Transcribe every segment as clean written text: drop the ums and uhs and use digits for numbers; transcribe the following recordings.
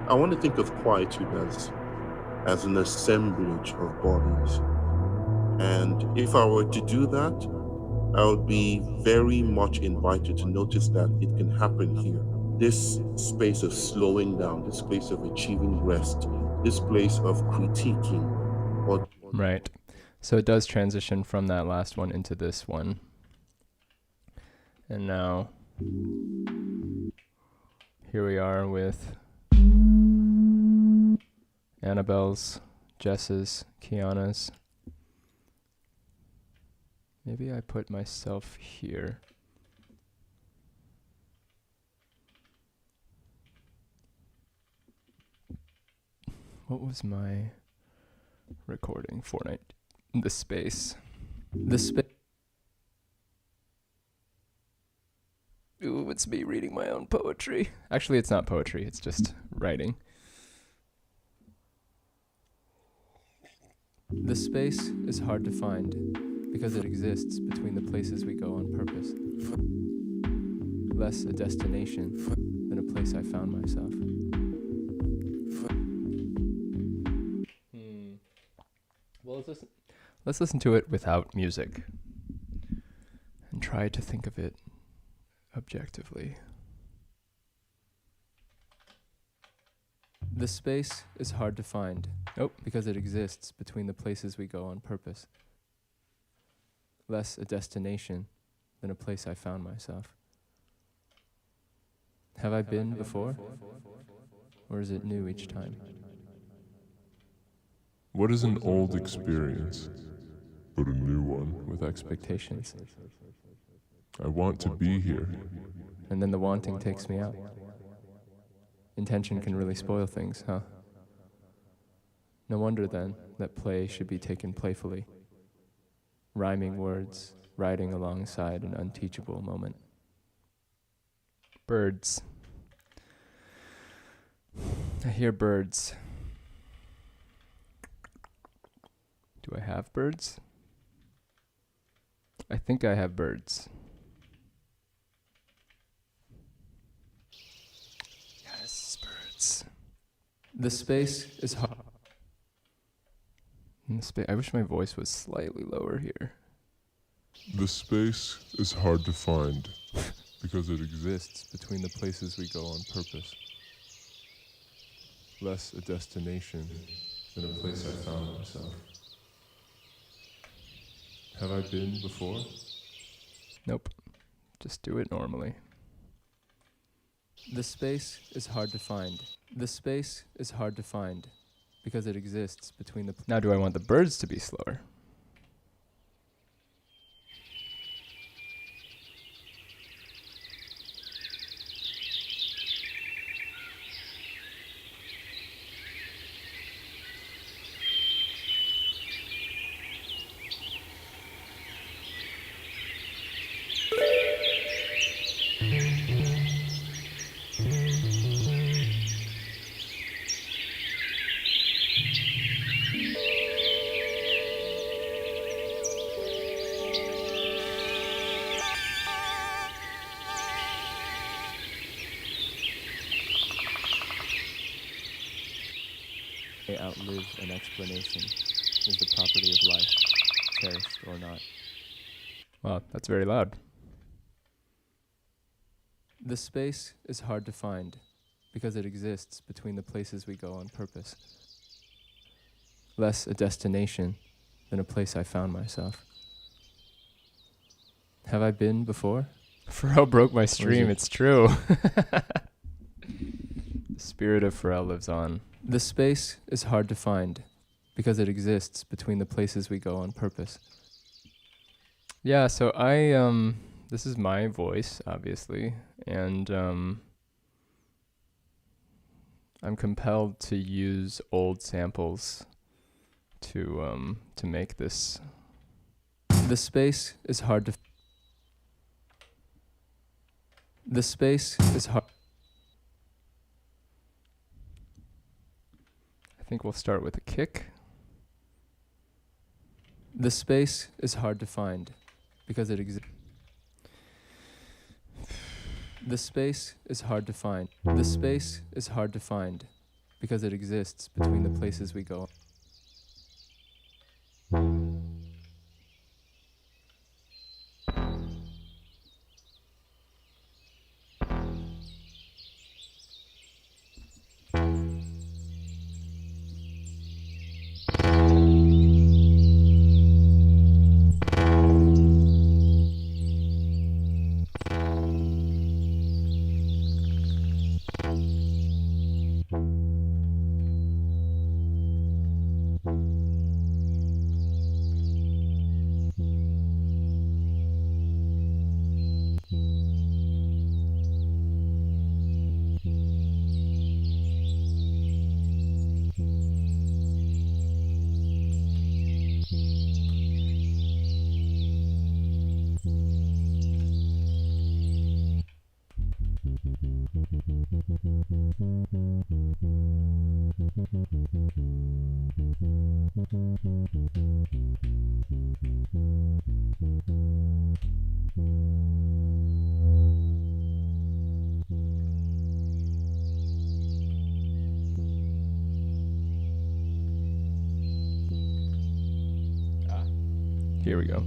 I want to think of quietude as an assemblage of bodies. And if I were to do that, I would be very much invited to notice that it can happen here. This space of slowing down, this place of achieving rest, this place of critiquing. Right. So it does transition from that last one into this one. And now, here we are with Annabelle's, Jess's, Kiana's. Maybe I put myself here. What was my recording for night? The space. Ooh, it's me reading my own poetry. Actually, it's not poetry, it's just writing. The space is hard to find because it exists between the places we go on purpose. Less a destination than a place I found myself. Well, let's listen to it without music and try to think of it objectively. The space is hard to find. Because it exists between the places we go on purpose. Less a destination than a place I found myself. Have I been before? Or is it new each time? What is an old experience, but a new one? With expectations. I want to be here. And then the wanting takes me out. Intention can really spoil things, huh? No wonder, then, that play should be taken playfully. Rhyming words, riding alongside an unteachable moment. Birds. I hear birds. Do I have birds? I think I have birds. Yes, birds. The space is hard. I wish my voice was slightly lower here. The space is hard to find because it exists between the places we go on purpose. Less a destination than a place I found myself. Have I been before? Nope. Just do it normally. The space is hard to find. The space is hard to find because it exists between the... Now do I want the birds to be slower? Outlive an explanation is the property of life, cherished or not. Wow, that's very loud. The space is hard to find because it exists between the places we go on purpose. Less a destination than a place I found myself. Have I been before? Pharrell broke my stream, it's true. The spirit of Pharrell lives on. The space is hard to find because it exists between the places we go on purpose. Yeah, so this is my voice, obviously, and I'm compelled to use old samples to make this. The space is hard to. The space is hard. I think we'll start with a kick. The space is hard to find because it exists. The space is hard to find. The space is hard to find because it exists between the places we go. Here we go.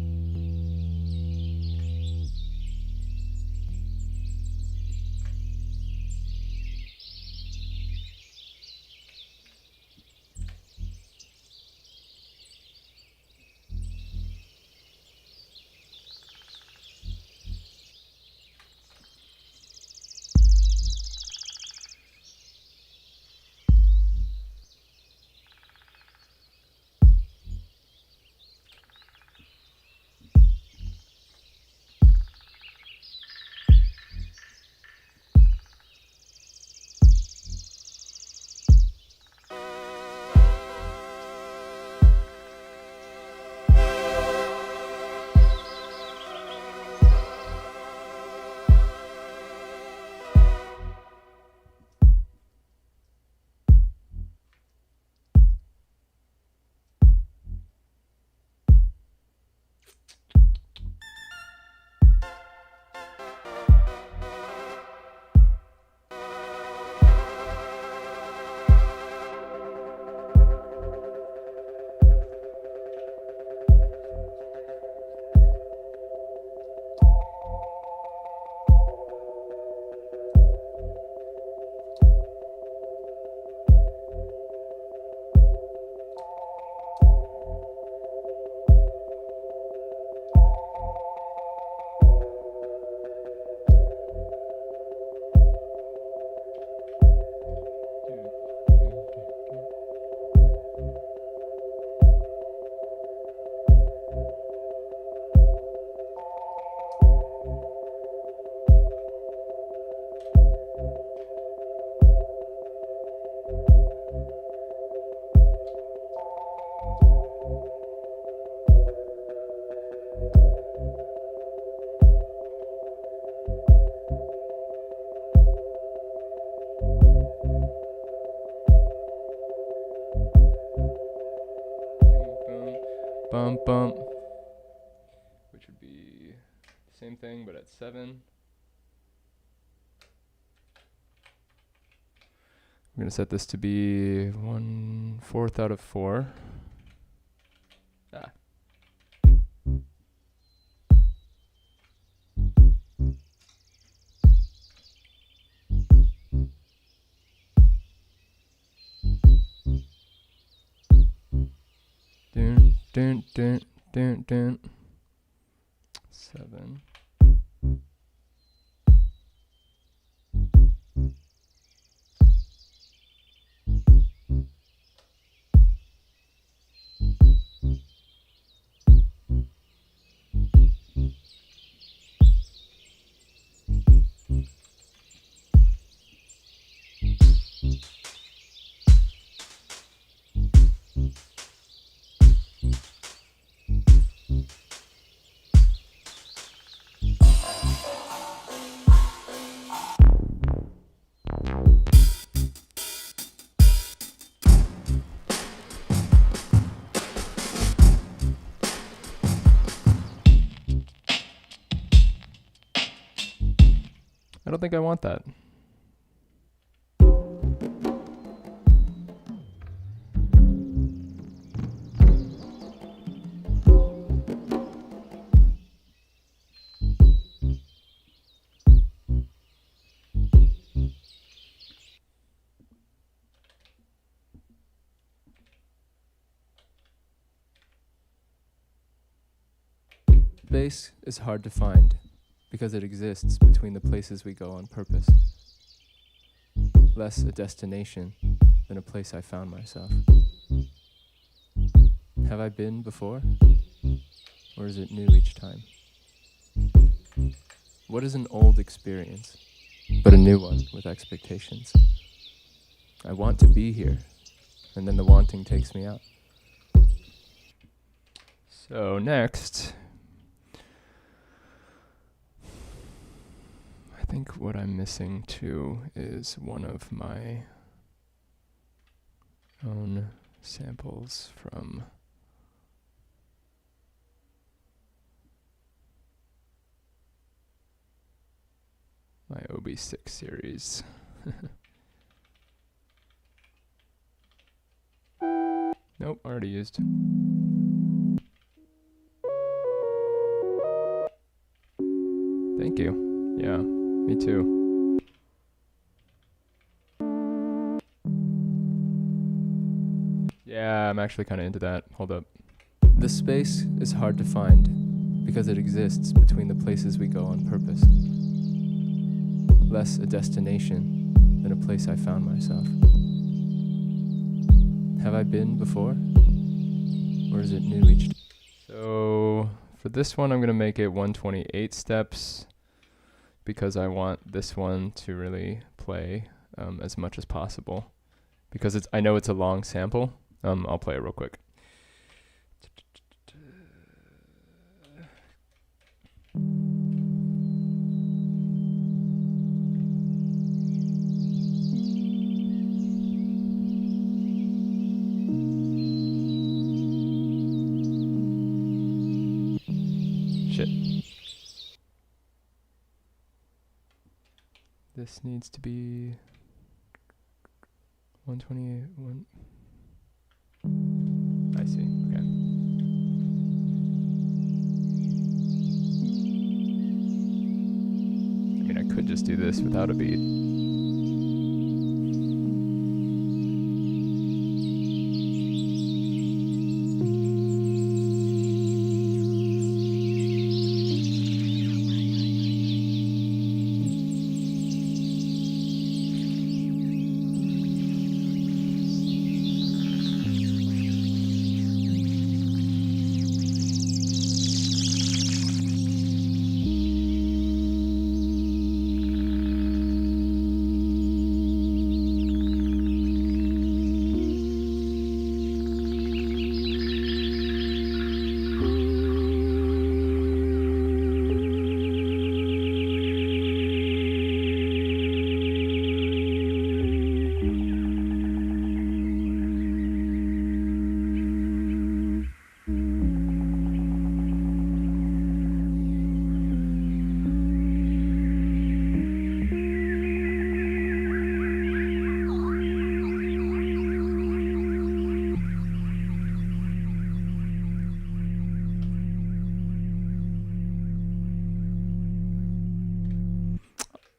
Bump, bump. Which would be the same thing, but at 7. I'm going to set this to be 1/4 out of 4. Ah. Dun, dun, dun, dun. 7. I don't think I want that. Space is hard to find because it exists between the places we go on purpose. Less a destination than a place I found myself. Have I been before? Or is it new each time? What is an old experience, but a new one with expectations? I want to be here, and then the wanting takes me out. So next, I think what I'm missing too is one of my own samples from my OB6 series. Nope, already used. Thank you. Yeah, me too. Yeah, I'm actually kind of into that. Hold up. The space is hard to find because it exists between the places we go on purpose. Less a destination than a place I found myself. Have I been before? Or is it new each time? So for this one, I'm going to make it 128 steps because I want this one to really play as much as possible. Because I know it's a long sample. I'll play it real quick. Shit. This needs to be 128. I see. Okay. I mean, I could just do this without a beat.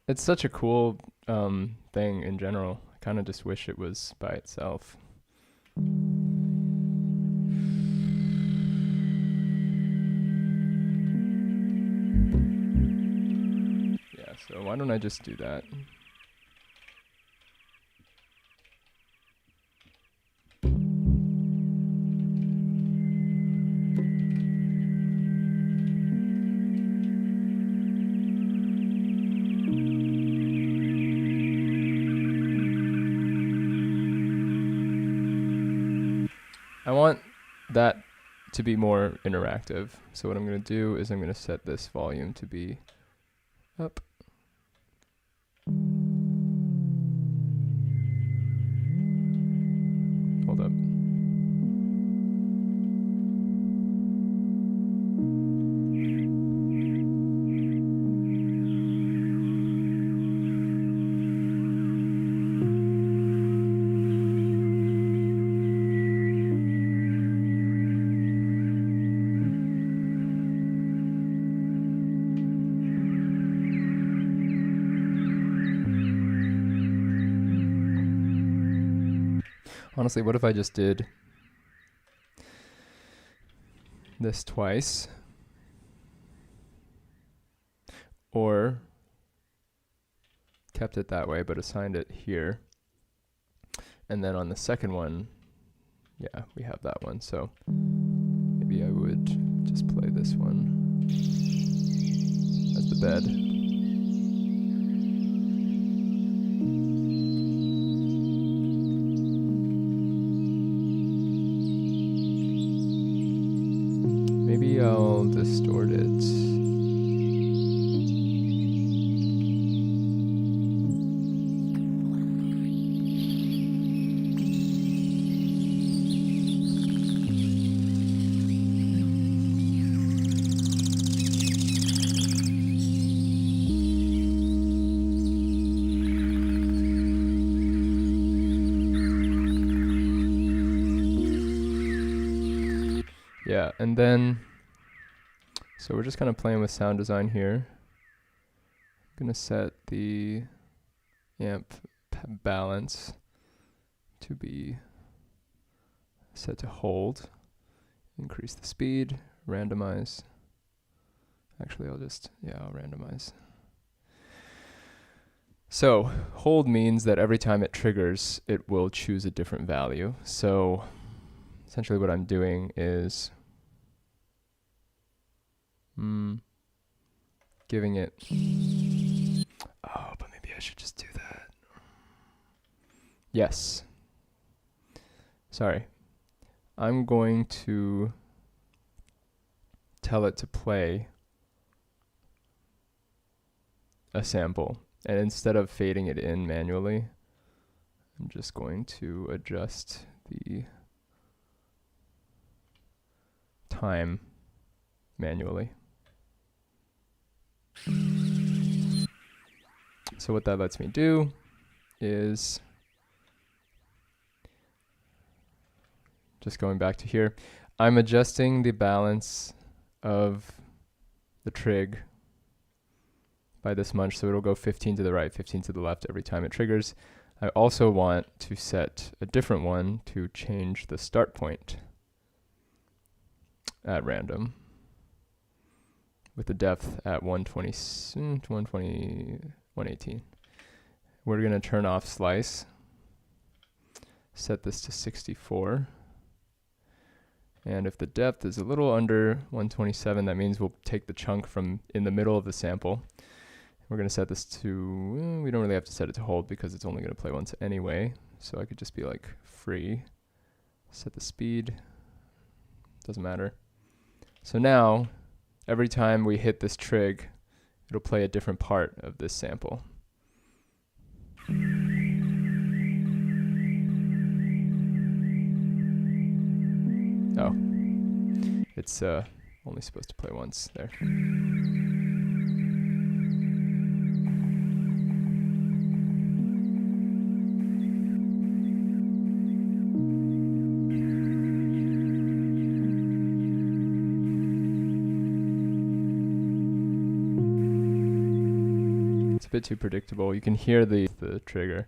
It's such a cool thing in general. I kind of just wish it was by itself. So why don't I just do that? I want that to be more interactive. So what I'm going to do is I'm going to set this volume to be up. Hold up. Honestly, what if I just did this twice? Or kept it that way, but assigned it here. And then on the second one, yeah, we have that one. So maybe I would just play this one as the bed. Maybe I'll distort it. Yeah, and then, so we're just kind of playing with sound design here. I'm going to set the amp balance to be set to hold. Increase the speed, randomize. Actually, I'll randomize. So hold means that every time it triggers, it will choose a different value. So essentially what I'm doing is giving it, oh, but maybe I should just do that. Yes. Sorry. I'm going to tell it to play a sample. And instead of fading it in manually, I'm just going to adjust the time manually. So what that lets me do is, just going back to here, I'm adjusting the balance of the trig by this much, so it'll go 15 to the right, 15 to the left every time it triggers. I also want to set a different one to change the start point at random with the depth at 118. We're going to turn off slice, set this to 64. And if the depth is a little under 127, that means we'll take the chunk from in the middle of the sample. We're going to set this to, we don't really have to set it to hold because it's only going to play once anyway. So I could just be like free, set the speed, doesn't matter. So now, every time we hit this trig, it'll play a different part of this sample. Oh, it's only supposed to play once there. It's a bit too predictable. You can hear the trigger.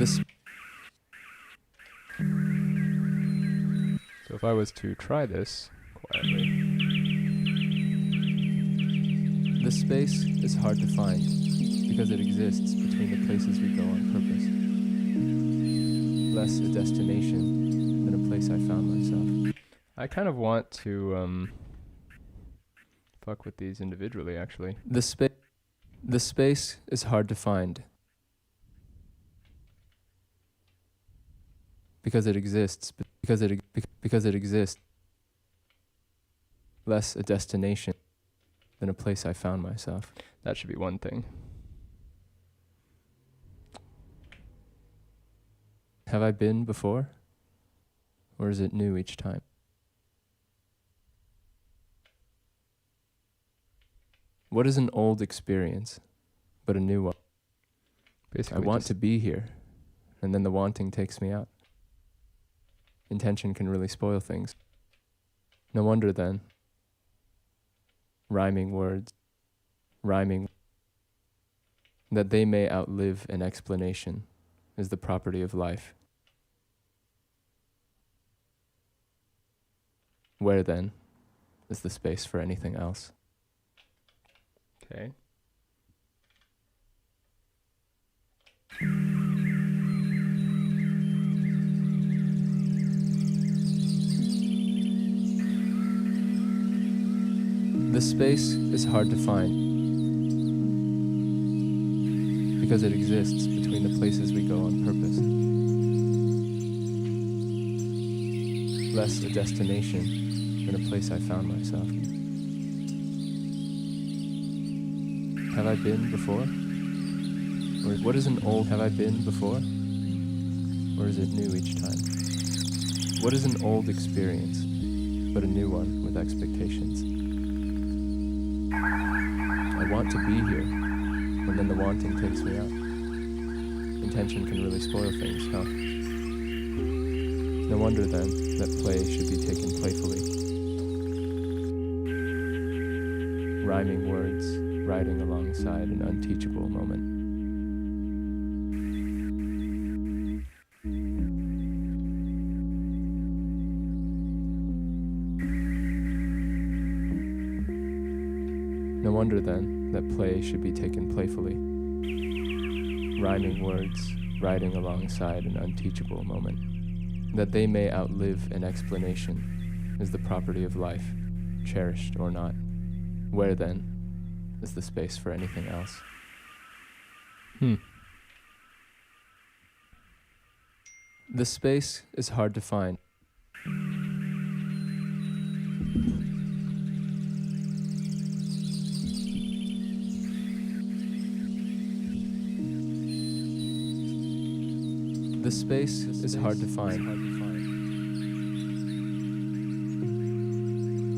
This. So if I was to try this quietly, the space is hard to find because it exists between the places we go on purpose. Less a destination than a place I found myself. I kind of want to fuck with these individually, actually. The space is hard to find because it exists. Because it exists. Less a destination than a place I found myself. That should be one thing. Have I been before? Or is it new each time? What is an old experience, but a new one? Basically, I want to be here, and then the wanting takes me out. Intention can really spoil things. No wonder then. Rhyming words, that they may outlive an explanation is the property of life. Where then is the space for anything else? Okay. The space is hard to find because it exists between the places we go on purpose. Less a destination than a place I found myself. Have I been before? Or what is an old have I been before? Or is it new each time? What is an old experience, but a new one with expectations? I want to be here, and then the wanting takes me out. Intention can really spoil things, huh? No wonder then that play should be taken playfully. Rhyming words, riding alongside an unteachable moment. No wonder then that play should be taken playfully. Rhyming words, riding alongside an unteachable moment. That they may outlive an explanation is the property of life, cherished or not. Where then is the space for anything else? The space is hard to find. The space is hard to find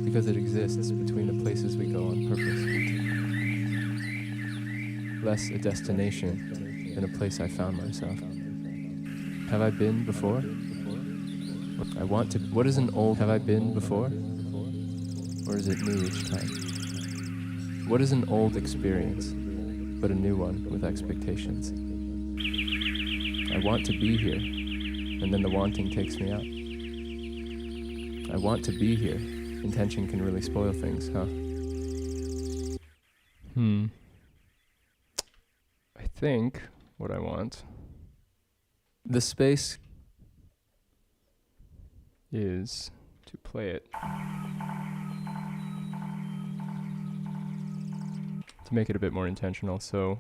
because it exists between the places we go on purpose. Less a destination than a place I found myself. Have I been before? I want to. What is an old have I been before? Or is it new each time? What is an old experience, but a new one with expectations? I want to be here, and then the wanting takes me out. I want to be here. Intention can really spoil things, huh? I think what I want. The space is to play it. To make it a bit more intentional, so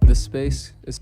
The space is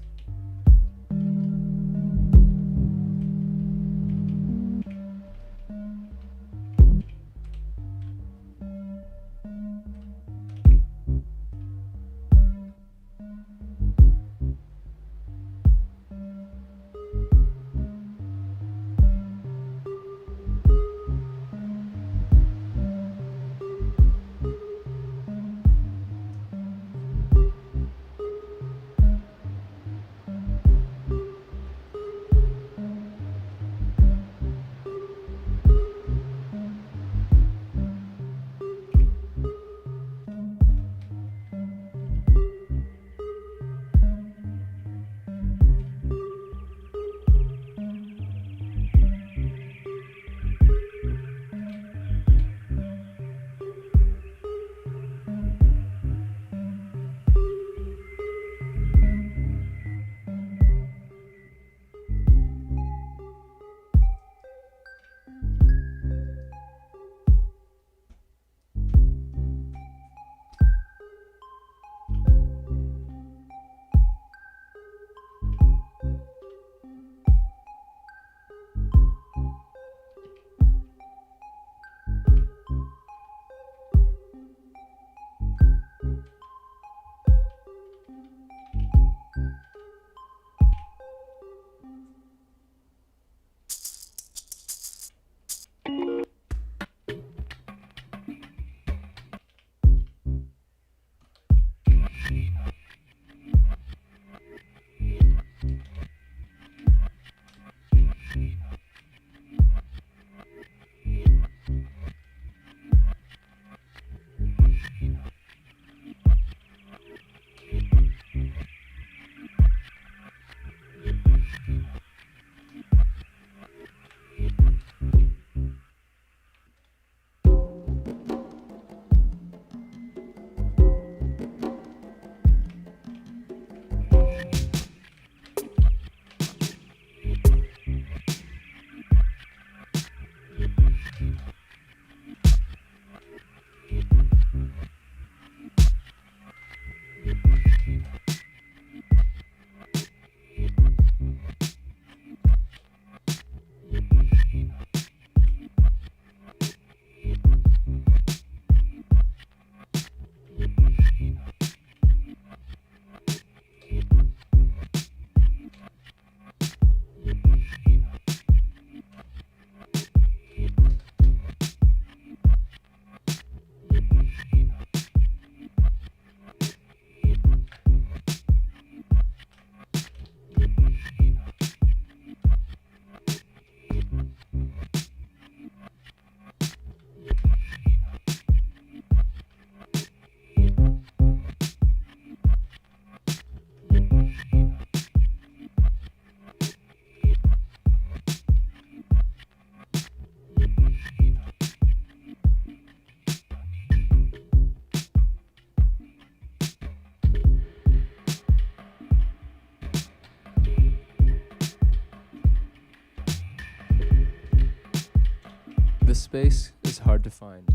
The space is hard to find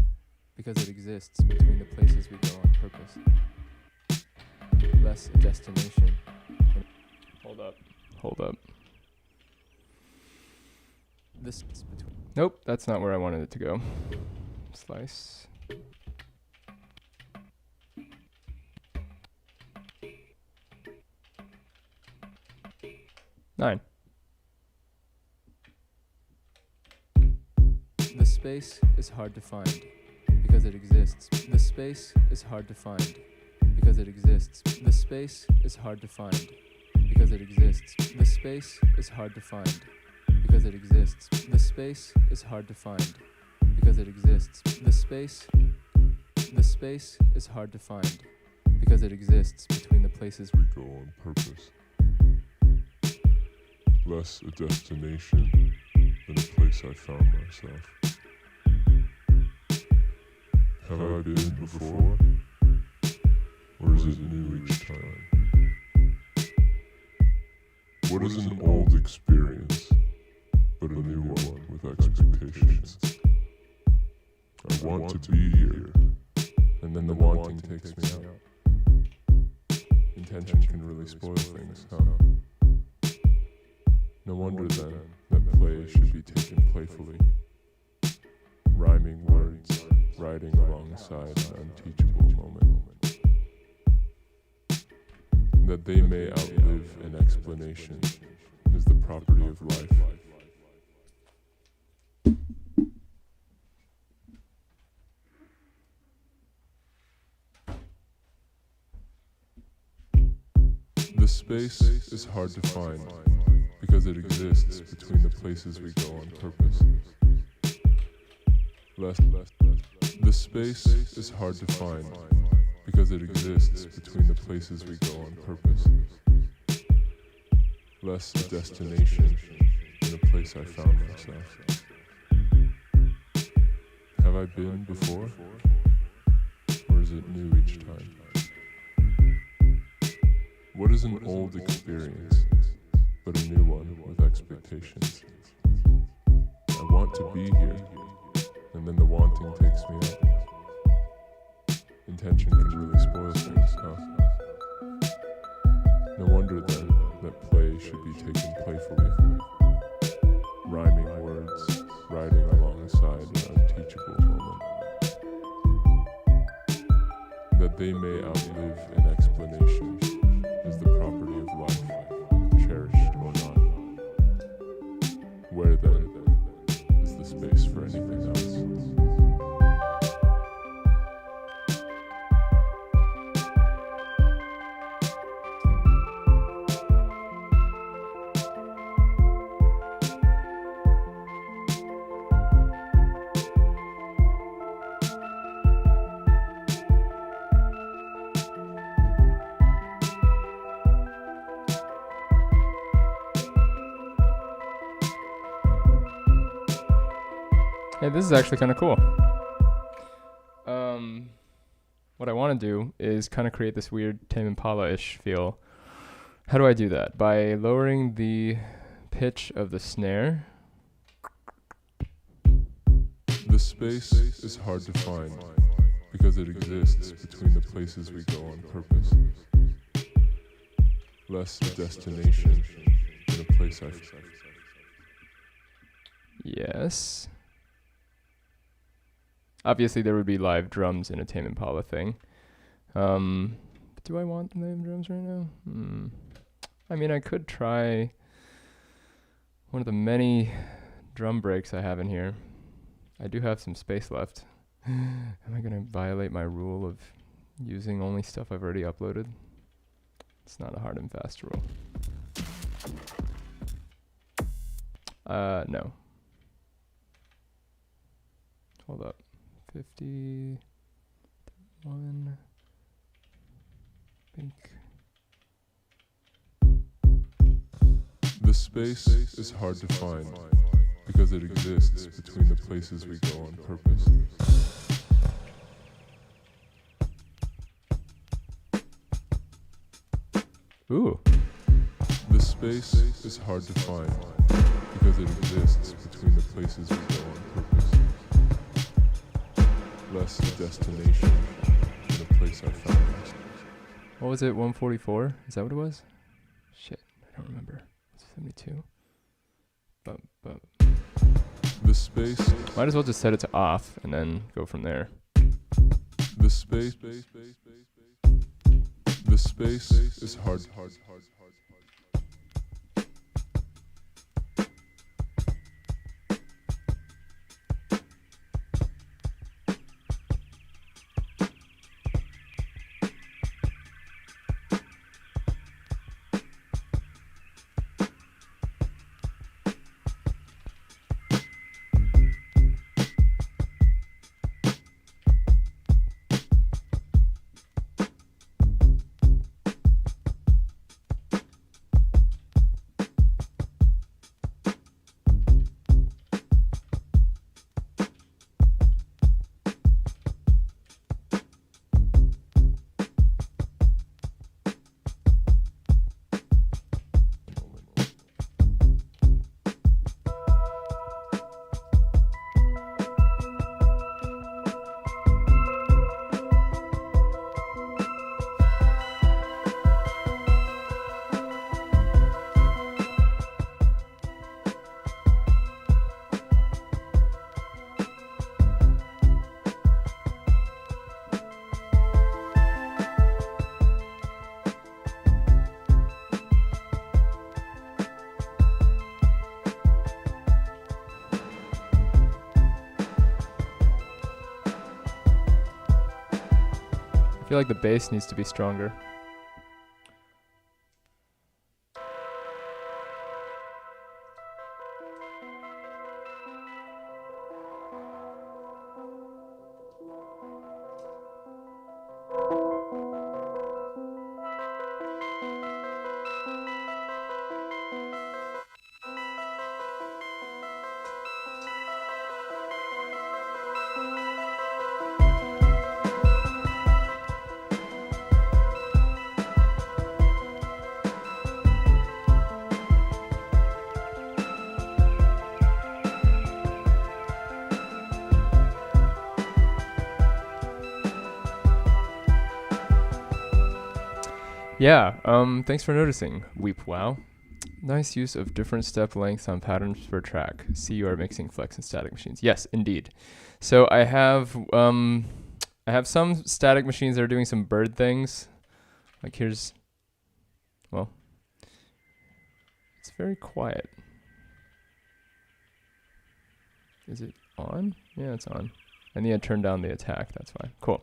because it exists between the places we go on purpose. Less a destination. Hold up. This is between. Nope, that's not where I wanted it to go. Slice. Nine. The space is hard to find because it exists. The space is hard to find because it exists. The space is hard to find because it exists. The space is hard to find because it exists. The space is hard to find because it exists. The space is hard to find because it exists between the places we go on purpose. Less a destination than a place I found myself. Have I been before? Or is it new each time? What is an old experience, but a new one with expectations? I want to be here, and then the wanting takes me out. Intention can really spoil things, huh? No wonder then that play should be taken playfully. Rhyming words, riding alongside an unteachable moment. That they may outlive an explanation is the property of life. The space is hard to find because it exists between the places we go on purpose. The space is hard to find because it exists between the places we go on purpose. Less a destination than a place I found myself. Have I been before? Or is it new each time? What is an old experience, but a new one with expectations? I want to be here, and then the wanting takes me out. Intention can really spoil things, huh? No wonder then that play should be taken playfully. Rhyming words, riding alongside an unteachable moment. That they may outlive an explanation is the property of life, cherished or not. Where then is the space for anything else? Hey, this is actually kind of cool. What I want to do is kind of create this weird Tame Impala-ish feel. How do I do that? By lowering the pitch of the snare. The space is hard to find because it exists between the places we go on purpose. Less a destination than a place I found. Yes. Obviously, there would be live drums in a Tame Impala thing. But do I want live drums right now? I mean, I could try one of the many drum breaks I have in here. I do have some space left. Am I going to violate my rule of using only stuff I've already uploaded? It's not a hard and fast rule. No. Hold up. 51. Pink. The space is hard to find because it exists between the places we go on purpose. Ooh. The space is hard to find because it exists between the places we go on purpose. less a destination than a place I found myself. What was it? 144? Is that what it was? Shit, I don't remember. 72. But The space, might as well just set it to off and then go from there. the space is hard. I feel like the bass needs to be stronger. Yeah, thanks for noticing, Weep Wow. Nice use of different step lengths on patterns per track. See, you are mixing flex and static machines. Yes, indeed. So I have some static machines that are doing some bird things. Like here's, well, it's very quiet. Is it on? Yeah, it's on. I need to turn down the attack. That's fine. Cool.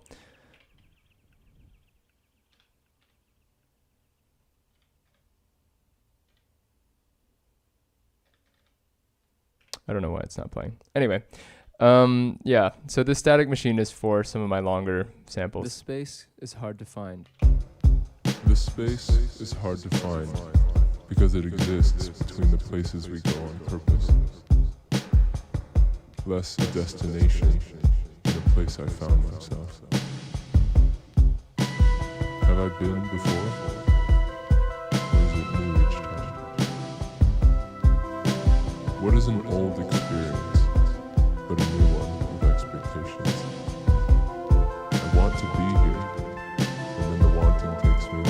I don't know why it's not playing. Anyway, yeah, so this static machine is for some of my longer samples. The space is hard to find. The space is hard to find because it exists between the places we go on purpose. Less a destination than a place I found myself. Have I been before? Or is it new each time? What is an old experience, but a new one with expectations? I want to be here, and then the wanting takes me in.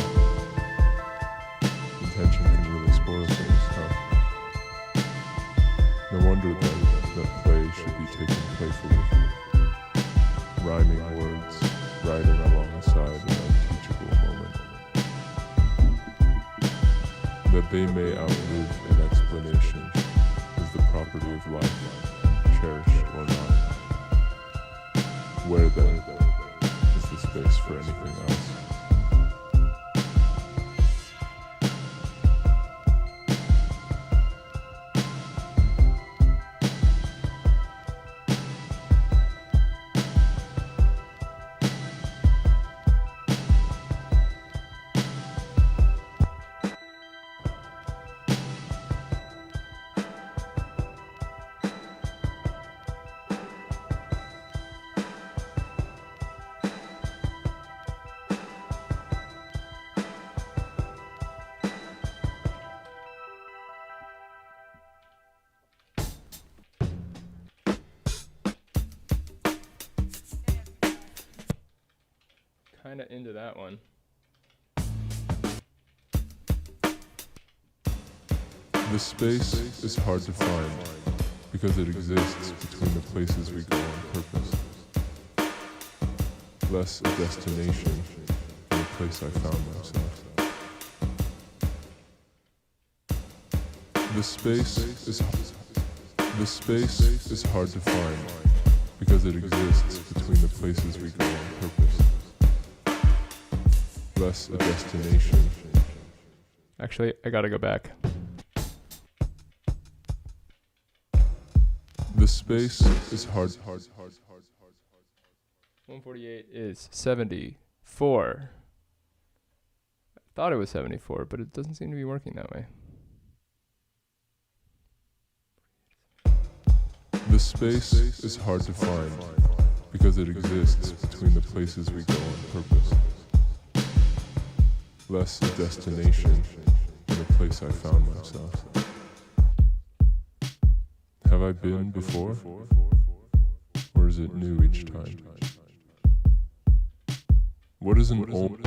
Intention can really spoil things, huh? No wonder then that play should be taken playfully. Rhyming words, riding alongside an unteachable moment. That they may outlive an explanation is the property of life, cherished or not. Where then is the space for anything else? kind of into that one. The space is hard to find because it exists between the places we go on purpose. Less a destination than a place I found myself. The space is hard to find because it exists between the places we go on purpose. Less a destination. Actually, I gotta go back. The space is hard. 148 is 74. I thought it was 74, but it doesn't seem to be working that way. The space is hard to find because it exists between the places we go on purpose. Less a destination than a place I found myself. Have I been before? Or is it new each time? What is an old...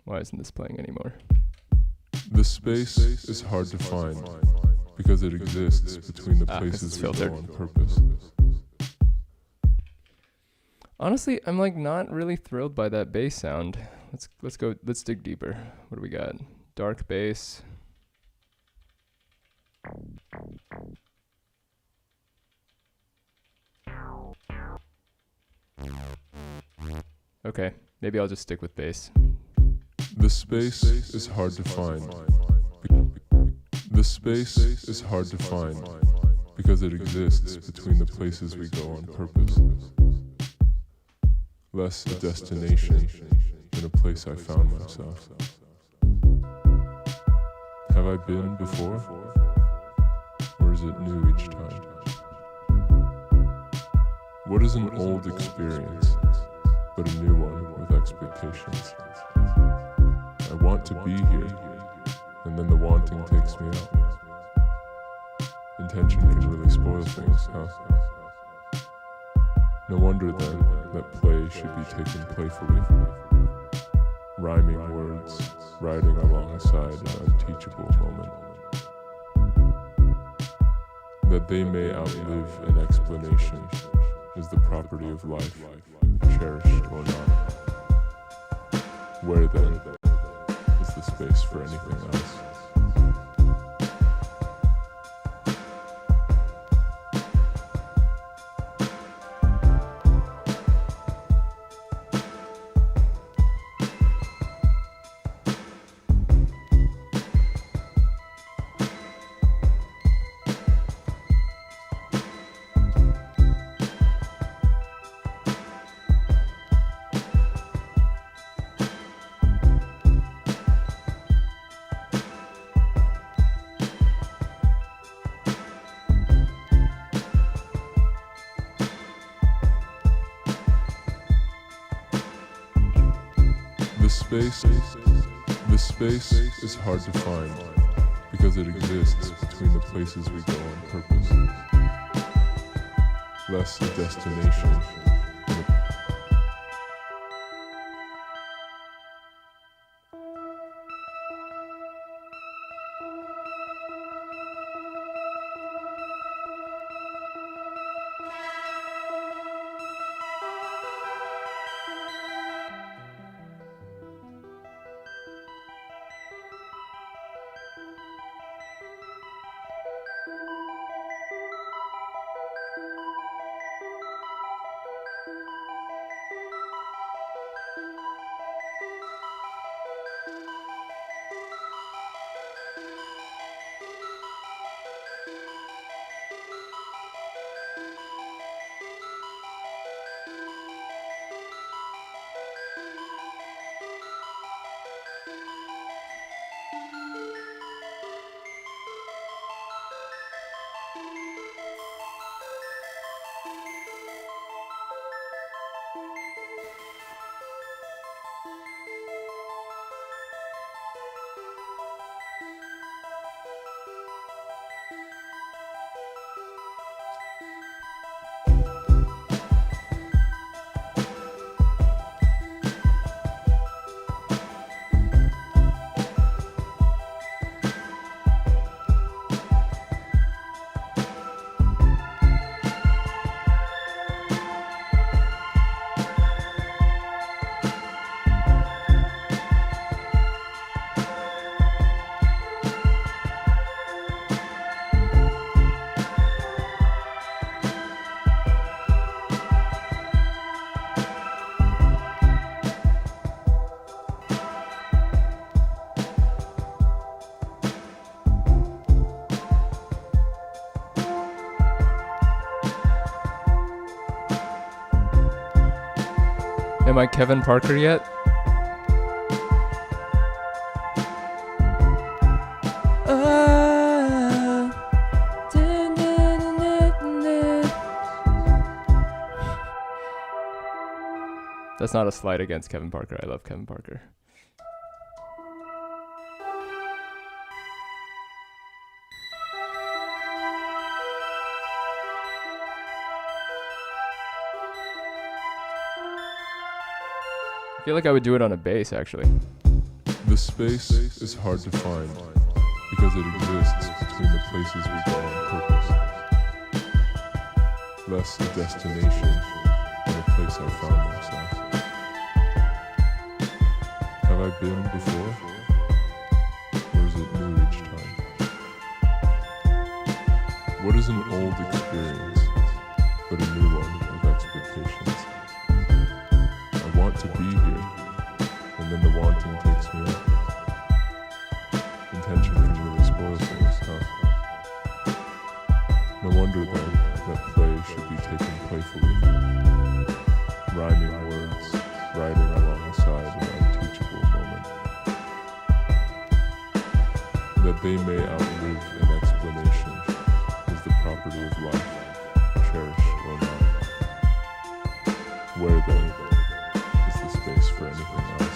Why isn't this playing anymore? The space is hard to find because it exists between the 'cause places it's we go filtered. on purpose. Honestly, I'm like not really thrilled by that bass sound. Let's dig deeper. What do we got? Dark bass. Okay, maybe I'll just stick with bass. The space is hard to find. The space is hard to find because it exists between the places we go on purpose. Less a destination than a place I found myself. Have I been before? Or is it new each time? What is an old experience but a new one with expectations? I want to be here, and then the wanting takes me out. Intention can really spoil things, huh? No wonder then that play should be taken playfully. Rhyming words, riding alongside an unteachable moment. That they may outlive an explanation is the property of life, cherished or not. Where then is the space for anything else? The space is hard to find because it exists between the places we go on purpose. Less a destination than a... Am I Kevin Parker yet? That's not a slight against Kevin Parker. I love Kevin Parker. I feel like I would do it on a bass, actually. The space is hard to find because it exists between the places we go on purpose. Less a destination than a place I found myself. Have I been before? Or is it new each time? What is an old experience, but a new one with expectations? I want to be here, and then the wanting takes me out. Intention can really spoil things, huh? No wonder then that play should be taken playfully. Rhyming words, riding alongside an unteachable moment. That they may outlive an explanation is the property of life, cherished or not. Where then is the space for anything else?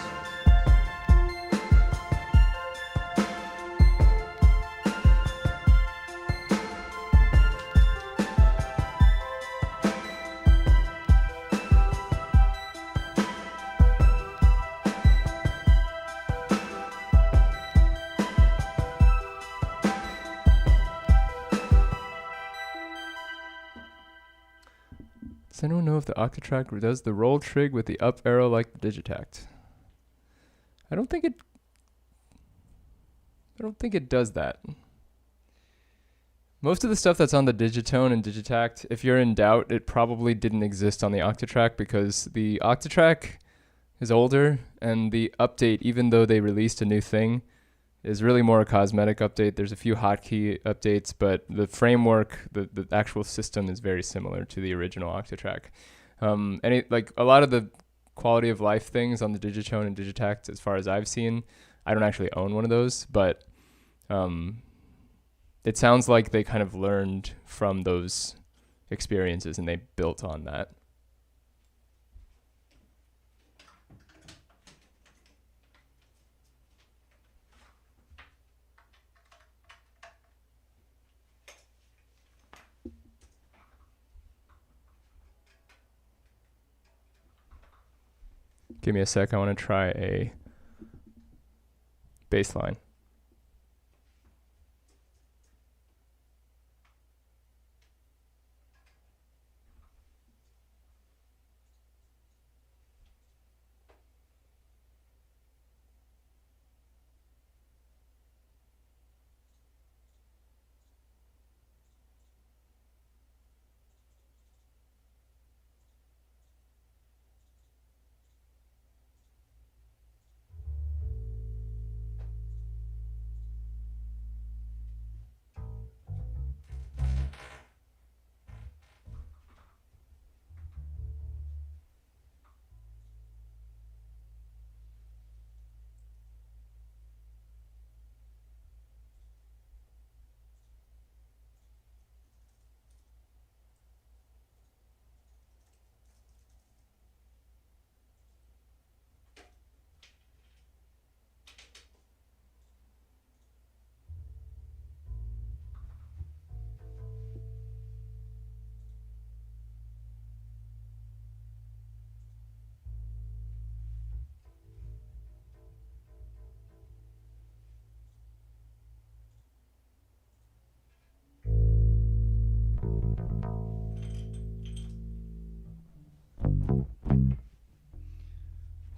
Does anyone know if the Octatrack does the roll trig with the up arrow like the Digitact? I don't think it does that. Most of the stuff that's on the Digitone and Digitact, if you're in doubt, it probably didn't exist on the Octatrack because the Octatrack is older and the update, even though they released a new thing, is really more a cosmetic update. There's a few hotkey updates, but the framework, the actual system is very similar to the original Octatrack. And like a lot of the quality of life things on the Digitone and Digitact, as far as I've seen, I don't actually own one of those, but it sounds like they kind of learned from those experiences and they built on that. Give me a sec. I want to try a bass line.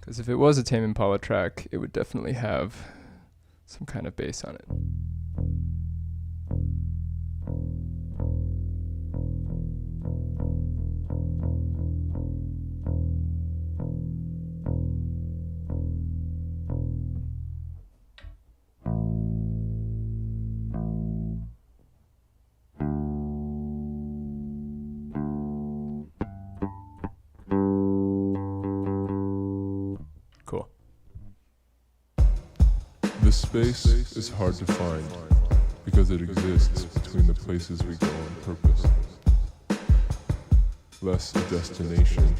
Because if it was a Tame Impala track, it would definitely have some kind of bass on it. This space is hard to find because it exists between the places we go on purpose. Less a destination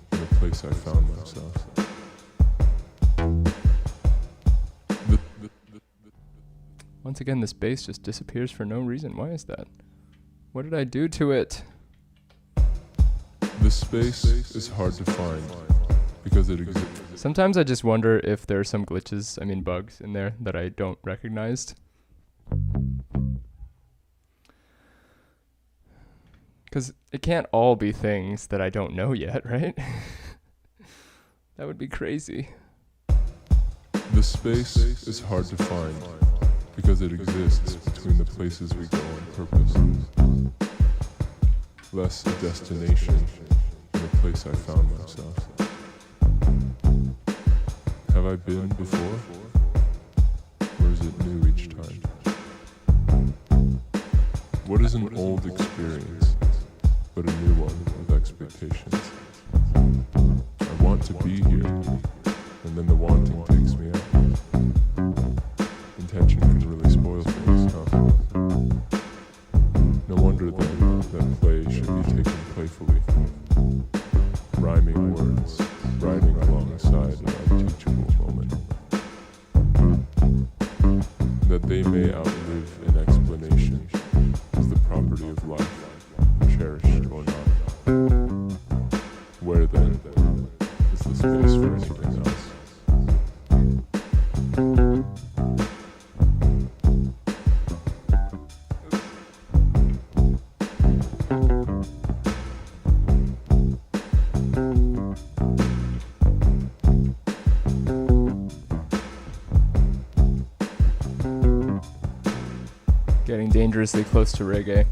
than a place I found myself. Once again, the space just disappears for no reason. Why is that? What did I do to it? This space is hard to find because it exists. Sometimes I just wonder if there are some glitches, bugs in there that I don't recognize. Because it can't all be things that I don't know yet, right? That would be crazy. This space is hard to find because it exists between the places we go on purpose. Less a destination than a place I found myself. Have I been before? Or is it new each time? What is an old experience, but a new one with expectations? I want to be here, and then the wanting takes me out. Intention can really spoil things, huh? No wonder then that play should be taken playfully. Rhyming words, riding alongside an unteachable moment. That they may outlive an explanation is the property of life, cherished or not. Where then is the space for anything else? Getting dangerously close to reggae.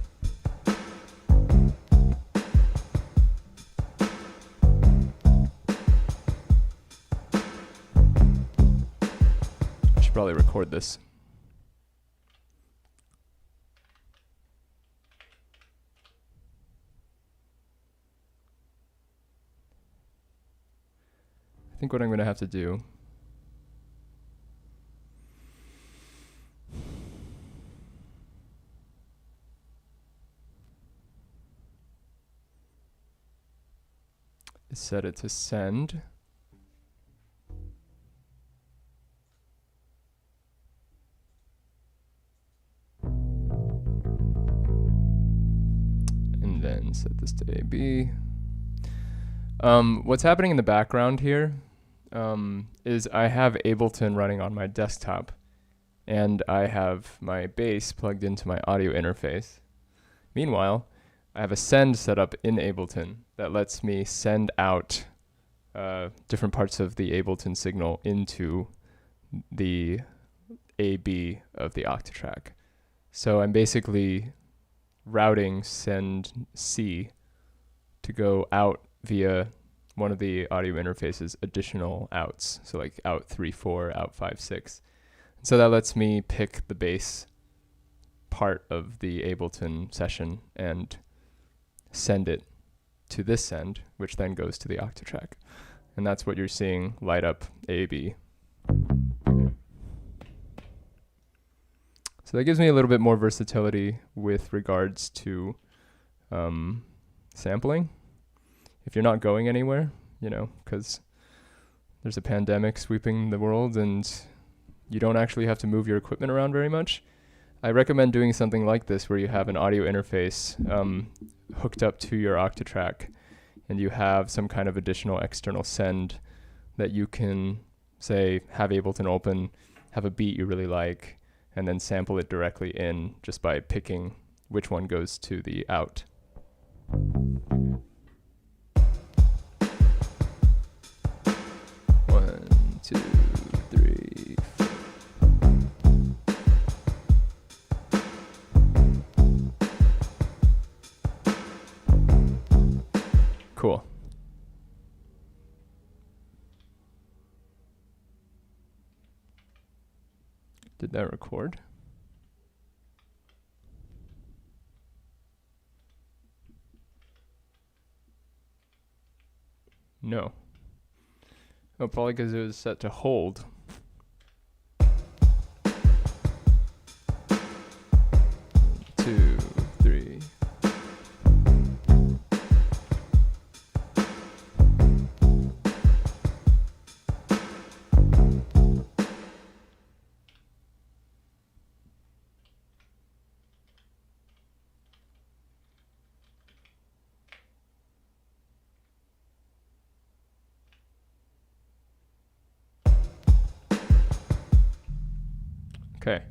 I should probably record this. I think what I'm going to have to do is set it to send. And then set this to AB. What's happening in the background here is I have Ableton running on my desktop, and I have my bass plugged into my audio interface. Meanwhile, I have a send set up in Ableton that lets me send out different parts of the Ableton signal into the AB of the Octatrack. So I'm basically routing send C to go out via one of the audio interface's additional outs. So like out 3, 4, out 5, 6. So that lets me pick the bass part of the Ableton session and send it to this send, which then goes to the Octatrack. And that's what you're seeing light up AB. So that gives me a little bit more versatility with regards to sampling. If you're not going anywhere, because there's a pandemic sweeping the world and you don't actually have to move your equipment around very much, I recommend doing something like this where you have an audio interface hooked up to your Octatrack and you have some kind of additional external send that you can, say, have Ableton open, have a beat you really like, and then sample it directly in just by picking which one goes to the out. One, two, three, four. Cool. Did that record? No. Oh, probably because it was set to hold. Okay.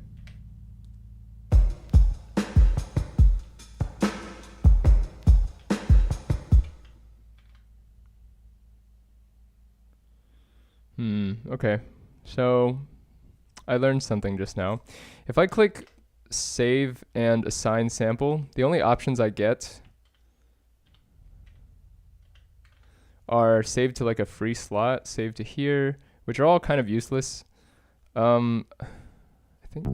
Okay. So I learned something just now. If I click save and assign sample, the only options I get are save to like a free slot, save to here, which are all kind of useless. I think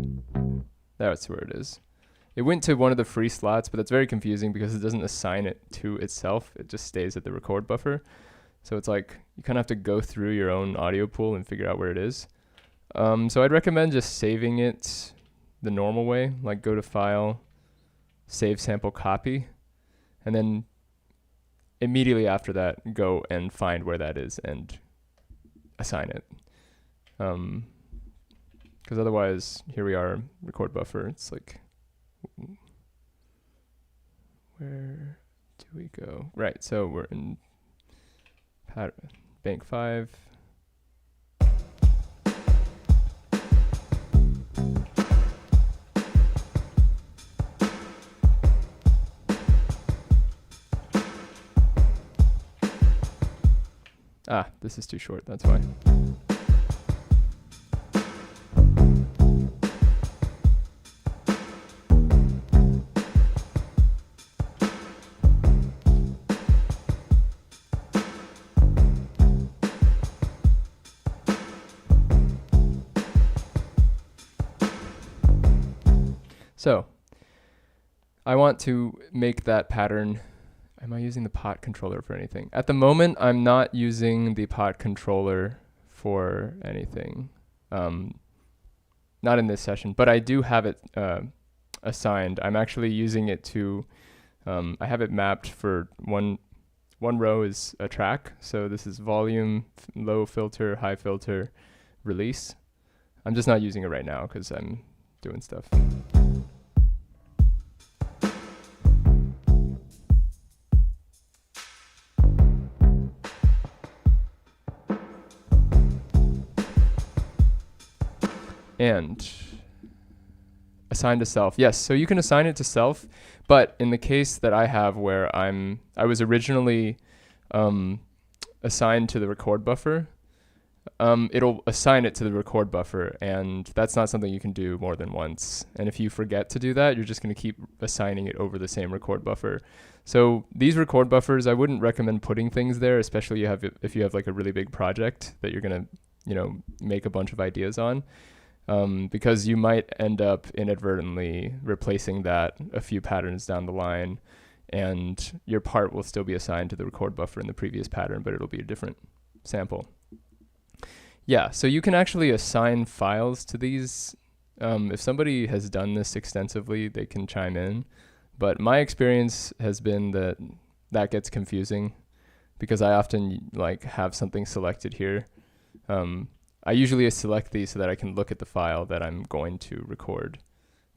that's where it is. It went to one of the free slots, but that's very confusing because it doesn't assign it to itself. It just stays at the record buffer. So it's like you kind of have to go through your own audio pool and figure out where it is. So I'd recommend just saving it the normal way, like go to File, Save Sample Copy, and then immediately after that, go and find where that is and assign it. Because otherwise, here we are, record buffer. It's like, where do we go? Right, so we're in bank 5. Ah, this is too short, that's why. So, I want to make that pattern. Am I using the pot controller for anything? At the moment, I'm not using the pot controller for anything. Not in this session, but I do have it assigned. I'm actually using it to, I have it mapped for one row is a track. So this is volume, low filter, high filter, release. I'm just not using it right now because I'm doing stuff. And assign to self. Yes, so you can assign it to self, but in the case that I have where I was originally assigned to the record buffer, it'll assign it to the record buffer, and that's not something you can do more than once. And if you forget to do that, you're just going to keep assigning it over the same record buffer. So these record buffers, I wouldn't recommend putting things there, especially if you have like a really big project that you're going to, make a bunch of ideas on. Because you might end up inadvertently replacing that a few patterns down the line, and your part will still be assigned to the record buffer in the previous pattern, but it'll be a different sample. Yeah, so you can actually assign files to these. If somebody has done this extensively, they can chime in. But my experience has been that gets confusing because I often have something selected here. I usually select these so that I can look at the file that I'm going to record,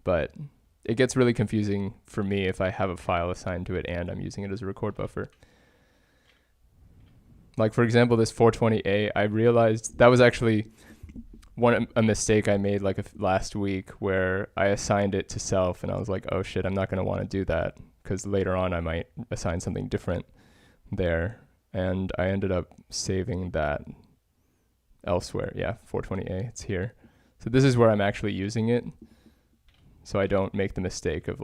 but it gets really confusing for me if I have a file assigned to it and I'm using it as a record buffer. Like for example, this 420A, I realized that was actually a mistake I made last week where I assigned it to self and I was like, oh shit, I'm not going to want to do that because later on I might assign something different there. And I ended up saving that elsewhere. Yeah, 420A, it's here. So this is where I'm actually using it. So I don't make the mistake of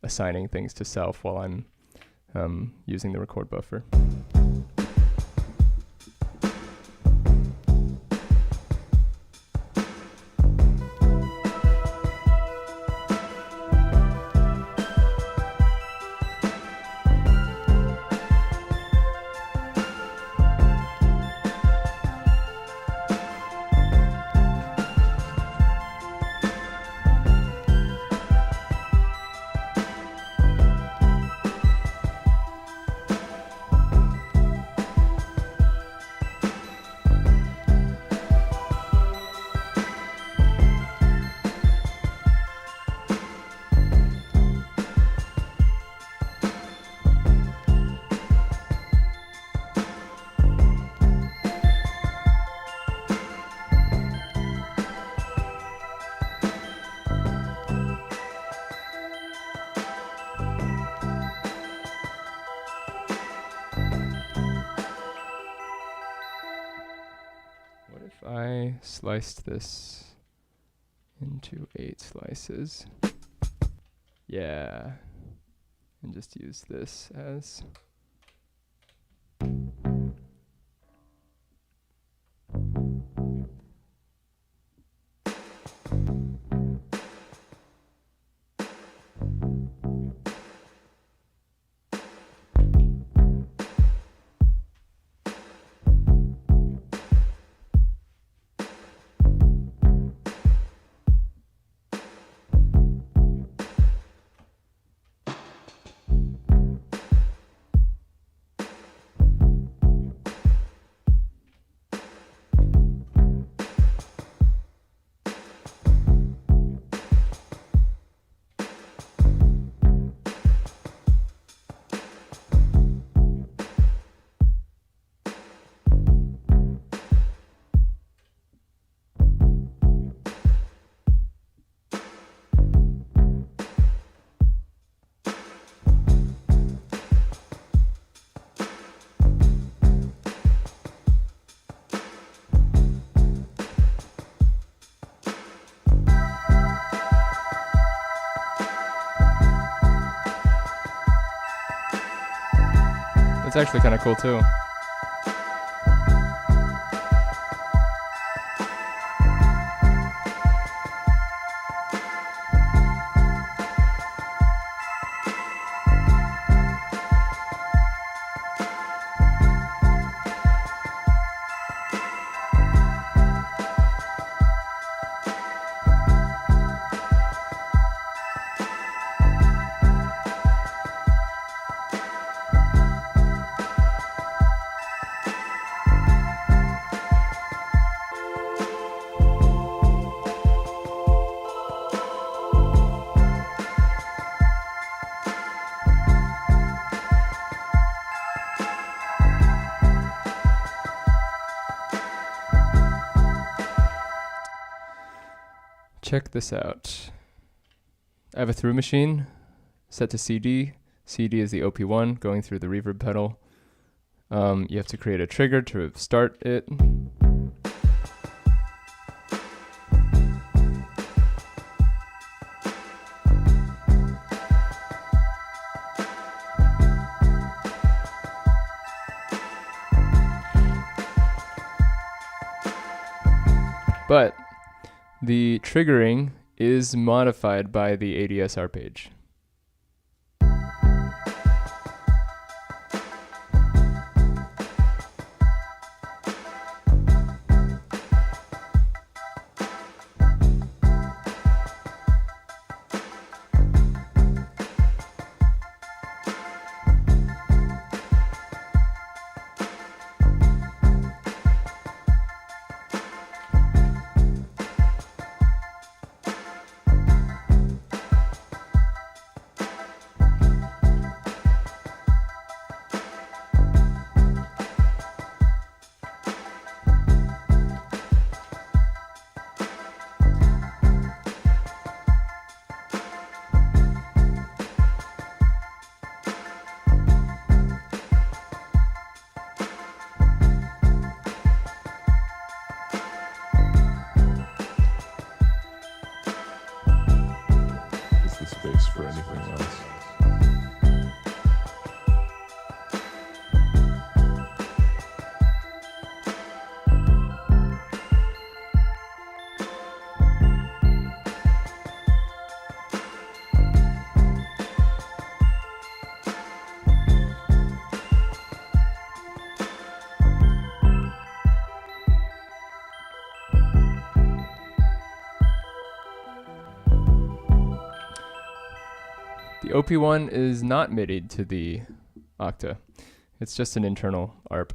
assigning things to self while I'm using the record buffer. sliced this into 8 slices. Yeah. And just use this as it's actually kind of cool too. Check this out. I have a through machine set to CD. CD is the OP1 going through the reverb pedal. You have to create a trigger to start it. But the triggering is modified by the ADSR page. For anything else. The OP1 is not MIDI'd to the Octa. It's just an internal ARP.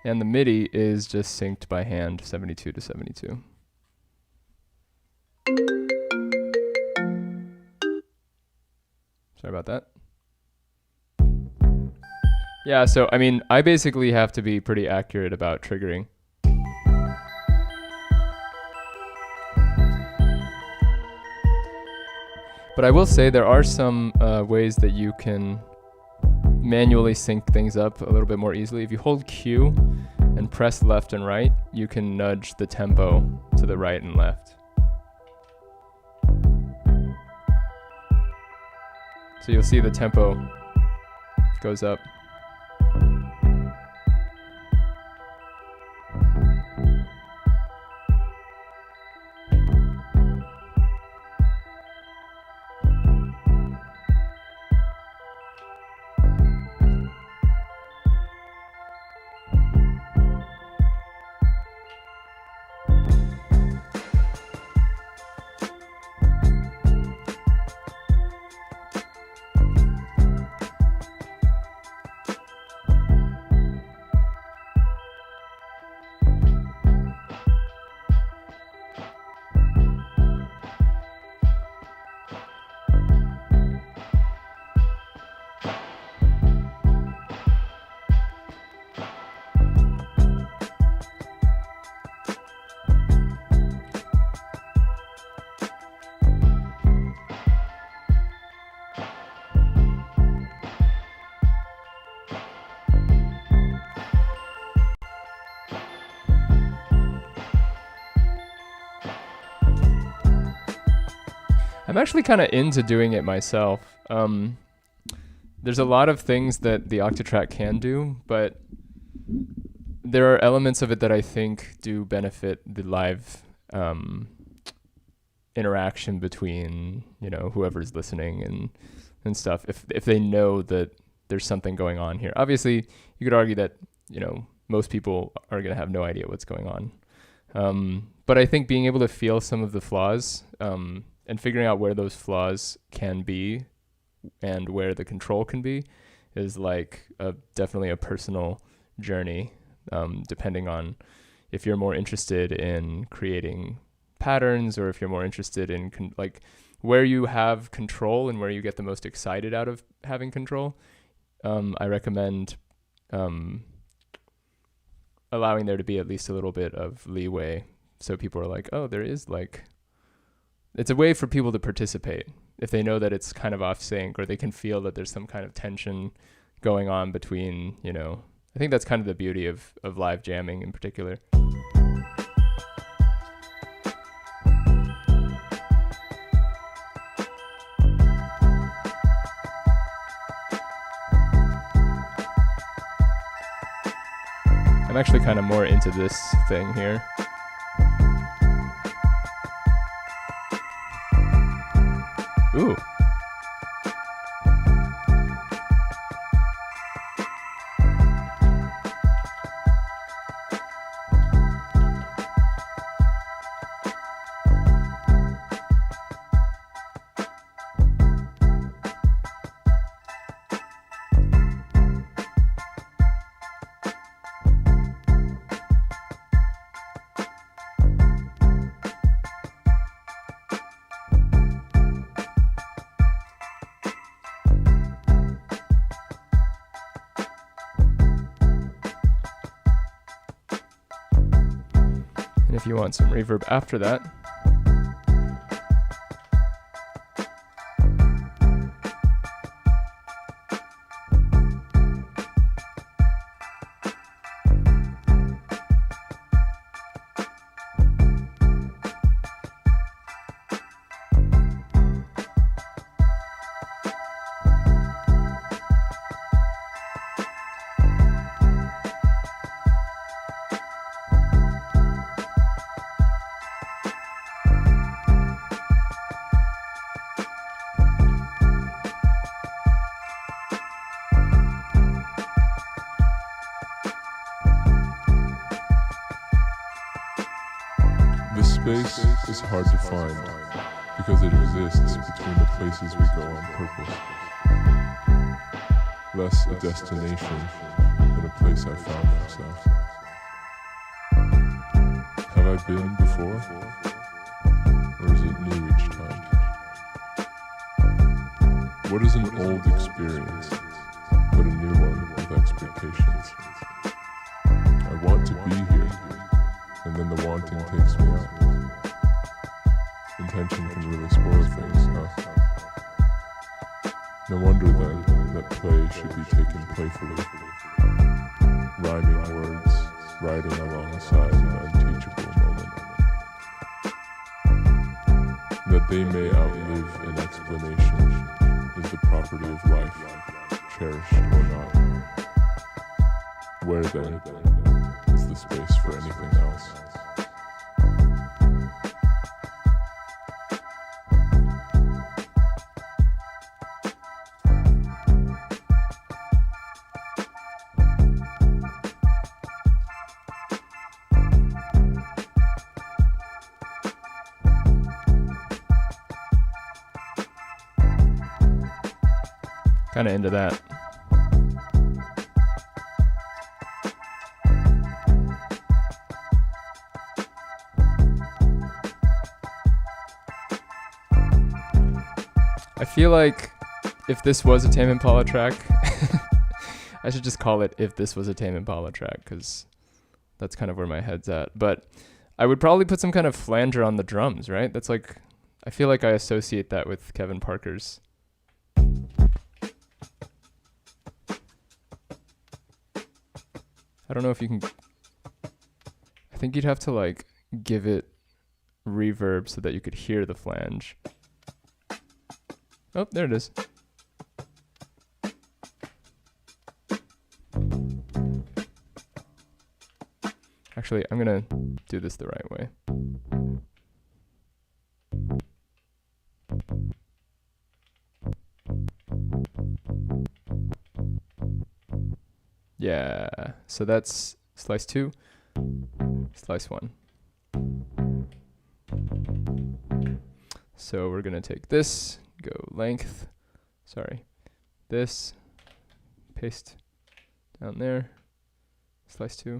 And the MIDI is just synced by hand, 72 to 72. Sorry about that. Yeah, so I mean, I basically have to be pretty accurate about triggering. But I will say there are some ways that you can manually sync things up a little bit more easily. If you hold Q and press left and right, you can nudge the tempo to the right and left. So you'll see the tempo goes up. I'm actually kind of into doing it myself. There's a lot of things that the Octatrack can do, but there are elements of it that I think do benefit the live interaction between, you know, whoever's listening and stuff. If they know that there's something going on here. Obviously, you could argue that, you know, most people are going to have no idea what's going on. But I think being able to feel some of the flaws and figuring out where those flaws can be and where the control can be is like definitely a personal journey, depending on if you're more interested in creating patterns or if you're more interested in like where you have control and where you get the most excited out of having control. I recommend allowing there to be at least a little bit of leeway, so people are like, oh, there is like, it's a way for people to participate if they know that it's kind of off sync, or they can feel that there's some kind of tension going on between, you know, I think that's kind of the beauty of live jamming in particular. I'm actually kind of more into this thing here. Ooh. And if you want some reverb after that, This space is hard to find because it exists between the places we go on purpose. Less a destination than a place I found myself. Have I been before? Or is it new each time? What is an old experience, but a new one with expectations? I want to be here, and then the wanting takes me out. Intention can really spoil things, huh? No wonder then that play should be taken playfully. Rhyming words, riding alongside an unteachable moment. That they may outlive an explanation is the property of life, cherished or not. Where then is the space for anything else? Kind of into that. I feel like if this was a Tame Impala track, I should just call it If This Was a Tame Impala track, because that's kind of where my head's at. But I would probably put some kind of flanger on the drums, right? That's like, I feel like I associate that with Kevin Parker's. I don't know if you can, I think you'd have to like give it reverb so that you could hear the flange. Oh, there it is. Actually, I'm gonna do this the right way. Yeah, so that's slice 2, slice 1. So we're gonna take this, go length, this, paste down there, slice 2.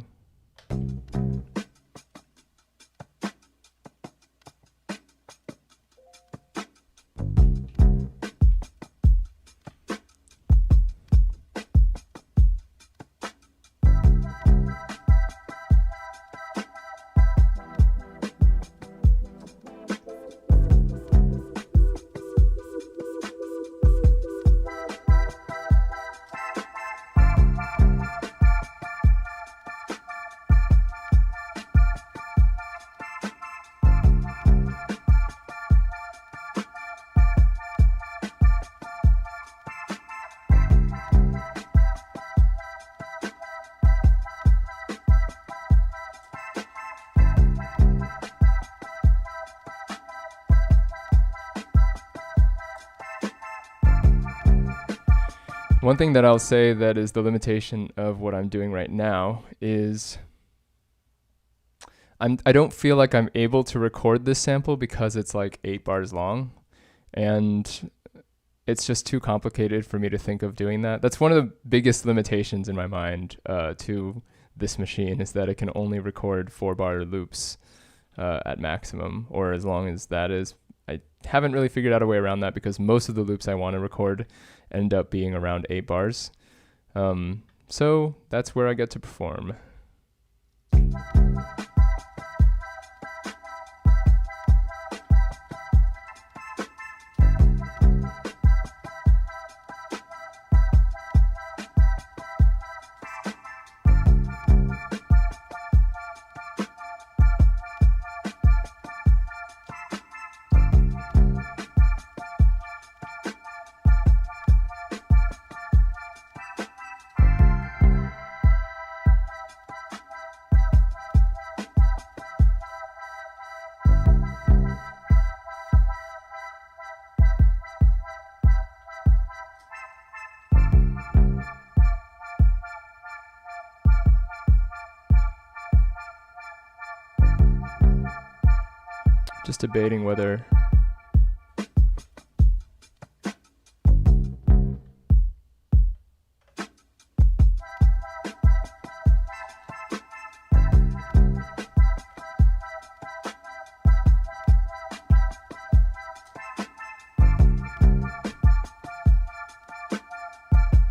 One thing that I'll say that is the limitation of what I'm doing right now is I don't feel like I'm able to record this sample because it's like 8 bars long, and it's just too complicated for me to think of doing that. That's one of the biggest limitations in my mind to this machine, is that it can only record 4-bar loops at maximum, or as long as that is. I haven't really figured out a way around that because most of the loops I want to record end up being around 8 bars. So that's where I get to perform. Just debating whether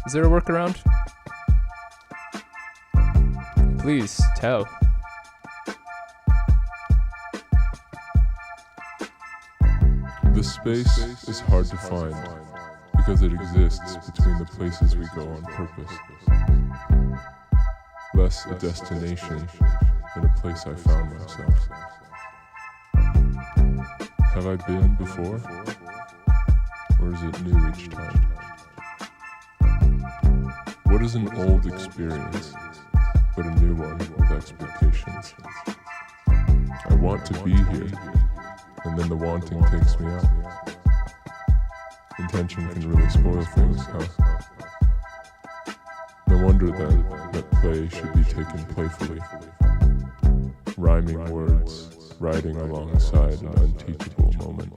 is there a workaround? Please tell. The space is hard to find because it exists between the places we go on purpose. less a destination than a place I found myself. Have I been before? Or is it new each time? What is an old experience, but a new one with expectations? I want to be here, and then the wanting takes me out. Intention can really spoil things, huh? No wonder then that play should be taken playfully. Rhyming words, riding alongside an unteachable moment.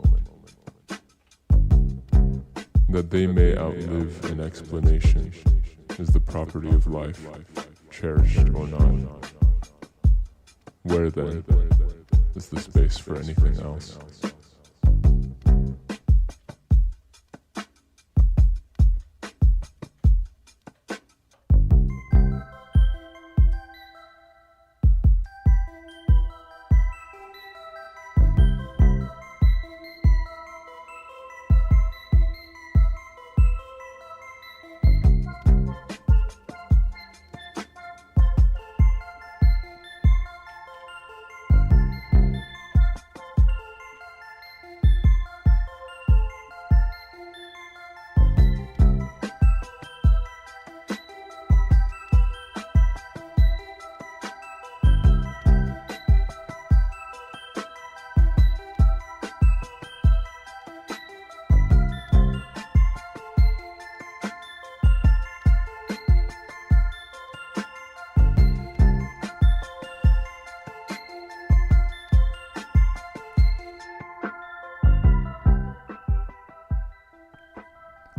That they may outlive an explanation is the property of life, cherished or not. Where then is the space for anything else?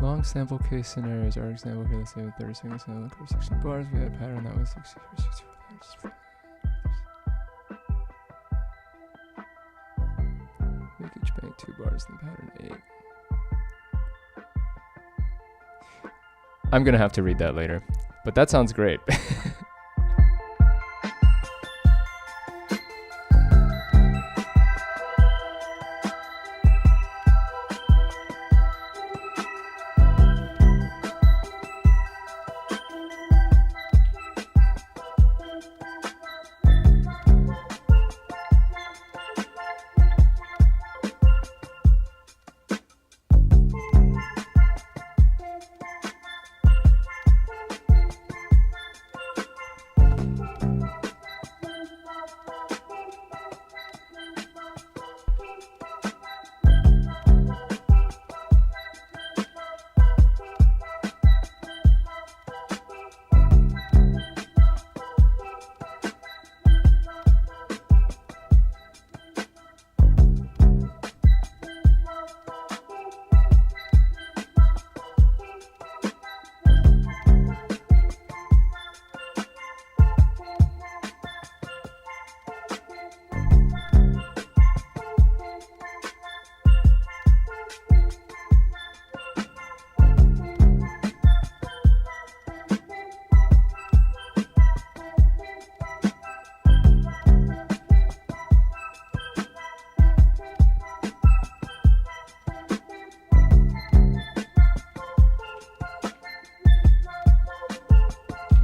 Long sample case scenarios. Our example here, let's say with 30 seconds in the first 16 bars, we had a pattern that was 64. Make each bank 2 bars in the pattern 8. I'm gonna have to read that later, but that sounds great.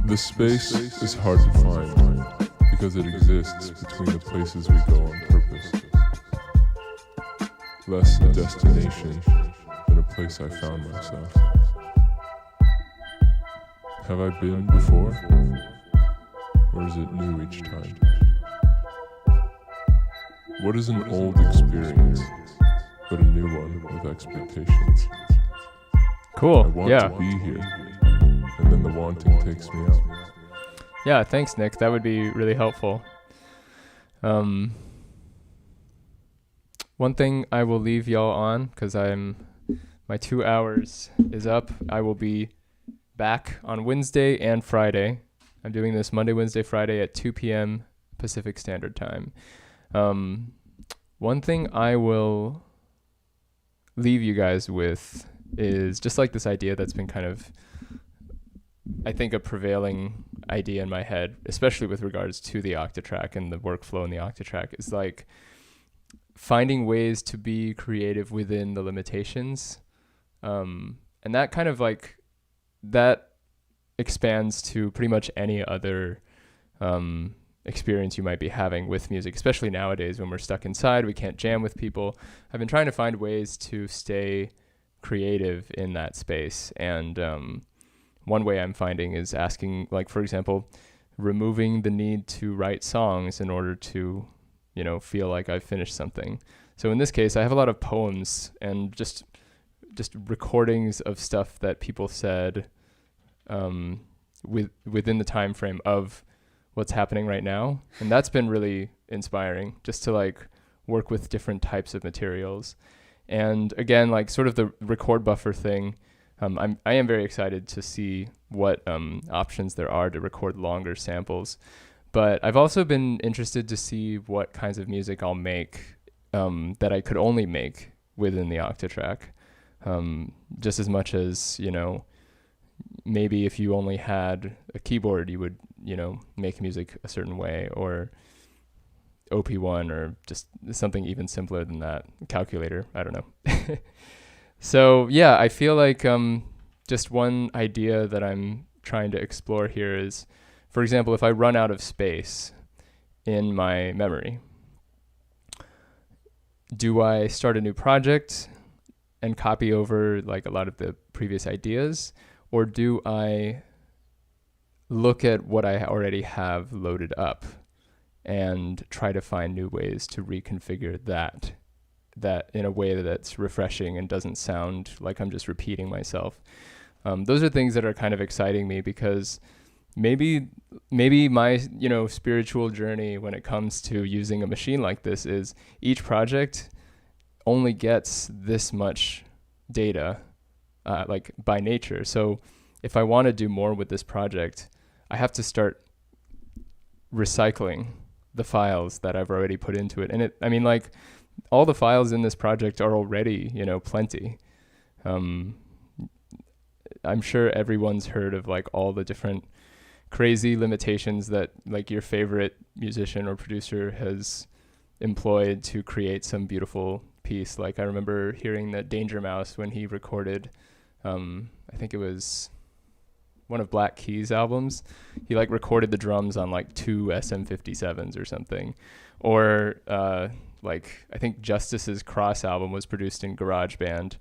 The space is hard to find because it exists between the places we go on purpose. Less a destination than a place I found myself. Have I been before? Or is it new each time? What is an old experience, but a new one with expectations? Cool. I want to be here, and then the wanting takes me out. Yeah, thanks, Nick. That would be really helpful. One thing I will leave y'all on, because my 2 hours is up. I will be back on Wednesday and Friday. I'm doing this Monday, Wednesday, Friday at 2 p.m. Pacific Standard Time. One thing I will leave you guys with is just like this idea that's been kind of, I think, a prevailing idea in my head, especially with regards to the Octatrack and the workflow in the Octatrack, is like finding ways to be creative within the limitations. And that kind of like, that expands to pretty much any other experience you might be having with music, especially nowadays when we're stuck inside, we can't jam with people. I've been trying to find ways to stay creative in that space. And one way I'm finding is asking, like, for example, removing the need to write songs in order to, feel like I've finished something. So in this case, I have a lot of poems and just recordings of stuff that people said within the time frame of what's happening right now. And that's been really inspiring, just to like work with different types of materials. And again, like sort of the record buffer thing, I am very excited to see what options there are to record longer samples. But I've also been interested to see what kinds of music I'll make that I could only make within the Octatrack. Just as much as, maybe if you only had a keyboard, you would, make music a certain way, or OP1, or just something even simpler than that, calculator, I don't know. So yeah, I feel like just one idea that I'm trying to explore here is, for example, if I run out of space in my memory, do I start a new project and copy over like a lot of the previous ideas, or do I look at what I already have loaded up and try to find new ways to reconfigure that in a way that's refreshing and doesn't sound like I'm just repeating myself? Those are things that are kind of exciting me, because maybe my spiritual journey when it comes to using a machine like this is each project only gets this much data like by nature. So if I want to do more with this project, I have to start recycling the files that I've already put into it. And all the files in this project are already, plenty. I'm sure everyone's heard of like all the different crazy limitations that like your favorite musician or producer has employed to create some beautiful piece. Like I remember hearing that Danger Mouse, when he recorded, I think it was one of Black Keys' albums, he like recorded the drums on like 2 SM57s or something. Or like I think Justice's Cross album was produced in GarageBand.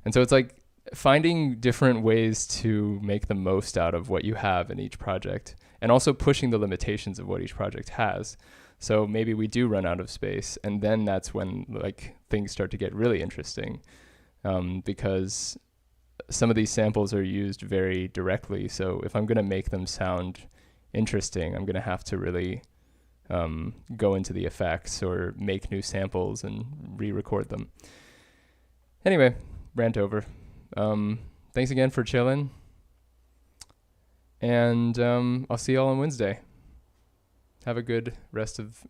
And so it's like finding different ways to make the most out of what you have in each project, and also pushing the limitations of what each project has. So maybe we do run out of space, and then that's when like things start to get really interesting, because some of these samples are used very directly. So if I'm going to make them sound interesting, I'm going to have to really go into the effects or make new samples and re-record them. Anyway, rant over. Thanks again for chilling, and I'll see y'all on Wednesday. Have a good rest of